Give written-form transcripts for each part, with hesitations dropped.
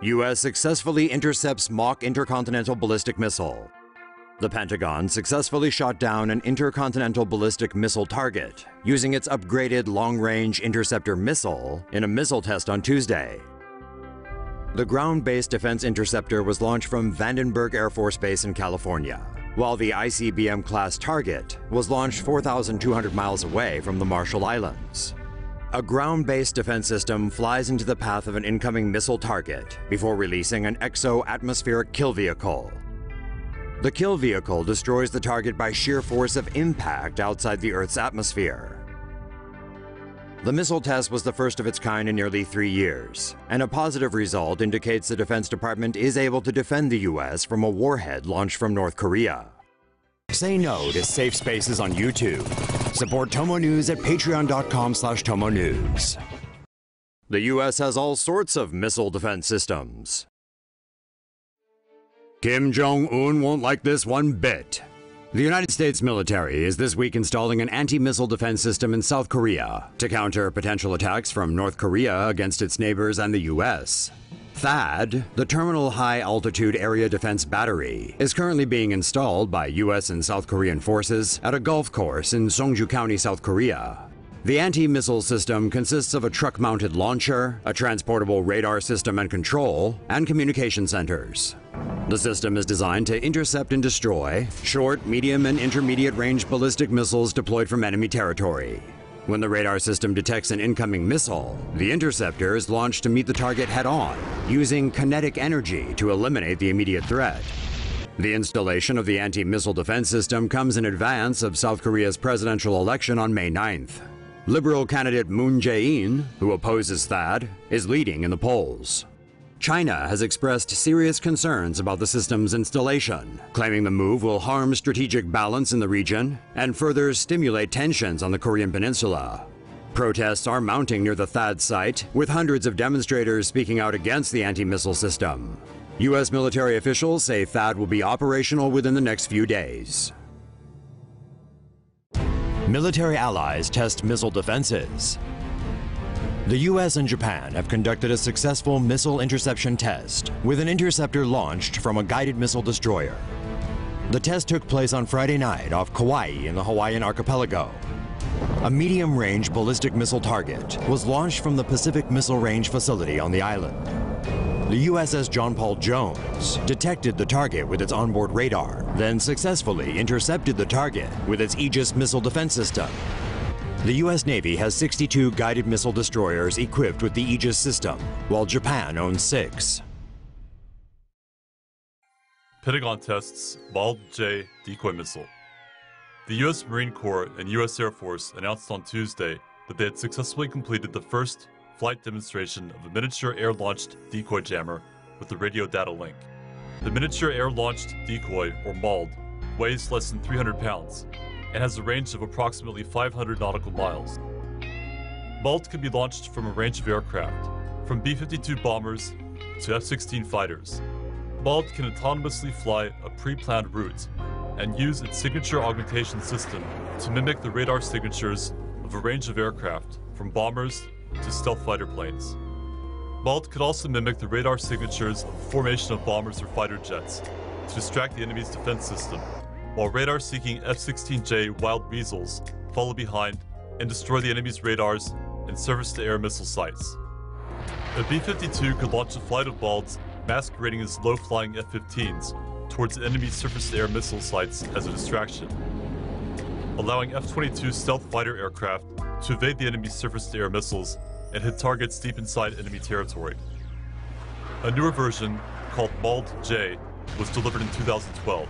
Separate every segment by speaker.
Speaker 1: U.S. successfully intercepts mock intercontinental ballistic missile. The Pentagon successfully shot down an intercontinental ballistic missile target using its upgraded long-range interceptor missile in a missile test on Tuesday. The ground-based defense interceptor was launched from Vandenberg Air Force Base in California, while the ICBM-class target was launched 4,200 miles away from the Marshall Islands. A ground-based defense system flies into the path of an incoming missile target before releasing an Exoatmospheric Kill Vehicle. The kill vehicle destroys the target by sheer force of impact outside the Earth's atmosphere. The missile test was the first of its kind in nearly 3 years, and a positive result indicates the Defense Department is able to defend the U.S. from a warhead launched from North Korea. Say no to safe spaces on YouTube. Support TomoNews at patreon.com/TomoNews. The U.S. has all sorts of missile defense systems. Kim Jong-un won't like this one bit. The United States military is this week installing an anti-missile defense system in South Korea to counter potential attacks from North Korea against its neighbors and the U.S. THAAD, the Terminal High Altitude Area Defense Battery, is currently being installed by U.S. and South Korean forces at a golf course in Seongju County, South Korea. The anti-missile system consists of a truck-mounted launcher, a transportable radar system and control, and communication centers. The system is designed to intercept and destroy short, medium, and intermediate-range ballistic missiles deployed from enemy territory. When the radar system detects an incoming missile, the interceptor is launched to meet the target head-on, using kinetic energy to eliminate the immediate threat. The installation of the anti-missile defense system comes in advance of South Korea's presidential election on May 9th. Liberal candidate Moon Jae-in, who opposes THAAD, is leading in the polls. China has expressed serious concerns about the system's installation, claiming the move will harm strategic balance in the region and further stimulate tensions on the Korean peninsula. Protests are mounting near the THAAD site, with hundreds of demonstrators speaking out against the anti-missile system. U.S. military officials say THAAD will be operational within the next few days. Military allies test missile defenses. The U.S. and Japan have conducted a successful missile interception test with an interceptor launched from a guided missile destroyer. The test took place on Friday night off Kauai in the Hawaiian archipelago. A medium-range ballistic missile target was launched from the Pacific Missile Range facility on the island. The USS John Paul Jones detected the target with its onboard radar, then successfully intercepted the target with its Aegis missile defense system. The U.S. Navy has 62 guided missile destroyers equipped with the Aegis system, while Japan owns 6.
Speaker 2: Pentagon tests MALD-J decoy missile. The U.S. Marine Corps and U.S. Air Force announced on Tuesday that they had successfully completed the first flight demonstration of a miniature air-launched decoy jammer with the radio data link. The miniature air-launched decoy, or MALD, weighs less than 300 pounds and has a range of approximately 500 nautical miles. MALD can be launched from a range of aircraft, from B-52 bombers to F-16 fighters. MALD can autonomously fly a pre-planned route and use its signature augmentation system to mimic the radar signatures of a range of aircraft, from bombers to stealth fighter planes. MALD could also mimic the radar signatures of the formation of bombers or fighter jets to distract the enemy's defense system, while radar-seeking F-16J Wild Weasels follow behind and destroy the enemy's radars and surface-to-air missile sites. A B-52 could launch a flight of MALDs masquerading as low-flying F-15s towards the enemy's surface-to-air missile sites as a distraction, allowing F-22 stealth fighter aircraft to evade the enemy's surface-to-air missiles and hit targets deep inside enemy territory. A newer version, called MALD-J, was delivered in 2012.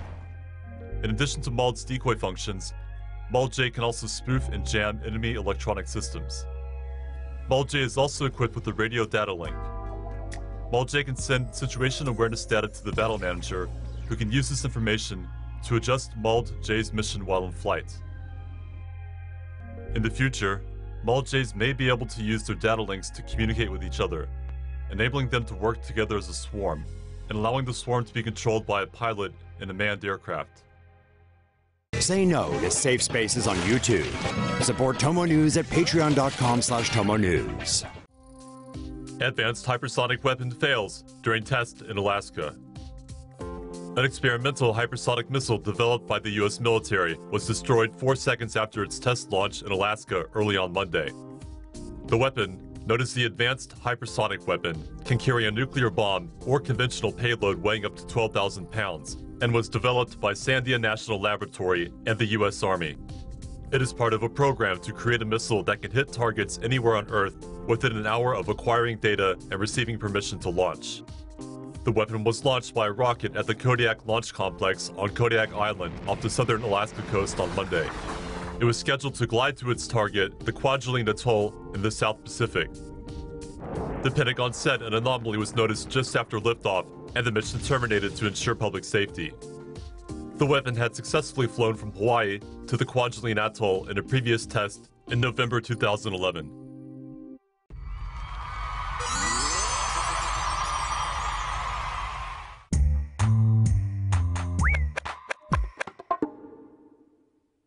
Speaker 2: In addition to MALD's decoy functions, MALD-J can also spoof and jam enemy electronic systems. MALD-J is also equipped with a radio data link. MALD-J can send situation awareness data to the battle manager, who can use this information to adjust MALD-J's mission while in flight. In the future, MALD-Js may be able to use their data links to communicate with each other, enabling them to work together as a swarm, and allowing the swarm to be controlled by a pilot in a manned aircraft.
Speaker 1: Say no to safe spaces on YouTube. Support TomoNews at patreon.com/TomoNews.
Speaker 2: Advanced hypersonic weapon fails during test in Alaska. An experimental hypersonic missile developed by the U.S. military was destroyed 4 seconds after its test launch in Alaska early on Monday. The weapon, known as the Advanced Hypersonic Weapon, can carry a nuclear bomb or conventional payload weighing up to 12,000 pounds, and was developed by Sandia National Laboratory and the U.S. Army. It is part of a program to create a missile that can hit targets anywhere on Earth within an hour of acquiring data and receiving permission to launch. The weapon was launched by a rocket at the Kodiak Launch Complex on Kodiak Island off the southern Alaska coast on Monday. It was scheduled to glide to its target, the Kwajalein Atoll in the South Pacific. The Pentagon said an anomaly was noticed just after liftoff, and the mission terminated to ensure public safety. The weapon had successfully flown from Hawaii to the Kwajalein Atoll in a previous test in November 2011.